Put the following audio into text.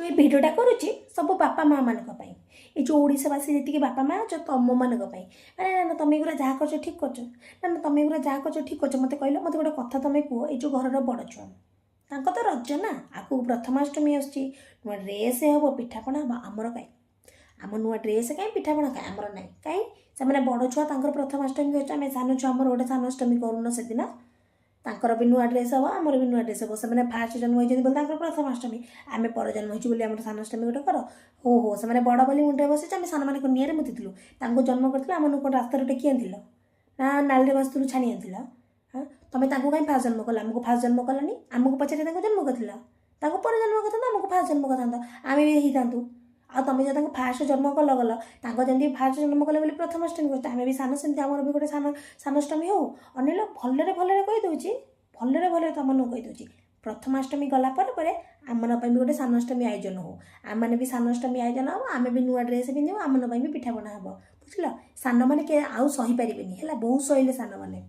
ये भिडियोटा करुच्ची सब बापा माँ मान ये जो ओडावासी जी बापा माँ अच्छे तुम मान ना ना तुम एगुरा जहाँ कर ठीक कर ना ना तुम एगुरा जहाँ कर ठीक कर मत कहल मत गोटे कथा तुम कह ये जो घर बड़ छुआ तो रज ना आगे प्रथमाष्टमी आसुच्ची नुआ ड्रेस हम पिठापणा हम आमर कहीं आम नुआ ड्रेस कहीं पिठापणा कहीं आमर ना कहीं से बड़ छुआ प्रथमाष्टमी अच्छे आम सान छुआ आमर गोटे सानाष्टमी करूँ से दिन तांकर भी नुआ ड्रेस हम आमर भी नुआ ड्रेस हम से फास्ट जन्म होती बोले प्रथमाष्टमी आम पर जन्म होती आम सानाष्टमी गोटे कर हो से बड़ बोली मुंडे बस आम सान मान निआरे मुतीलु जन्म कर आम रास्तार टेकी आनी ना नाली बसलु छाणी आनी हाँ तुम कहीं फास्ट जन्म कल आमको फास्ट जन्म कलनि आमको पचारे जन्म कर पर जन्म करता आमको फास्ट जन्म करता आम भी ही था आ तुम जो फास्ट जन्म कल गल जमी फास्ट जन्म कले बोली प्रथमाष्टमी करते आम भी सान सेमती आमर भी गोटे सानाष्टमी हो अनिल भलरे भलरे कहीदे भलरे भलरे तुम कहीदे प्रथमाष्टमी गला आम भी गोटे सानाष्टमी आयोजन हो आम मैंने भी सानाष्टमी आयोजन हम आम भी नुआ ड्रेस पिंधु आम भी पिठापणा हम बुझल सान मैंने आउ सही पारे है बहुत सहले सान मैंने।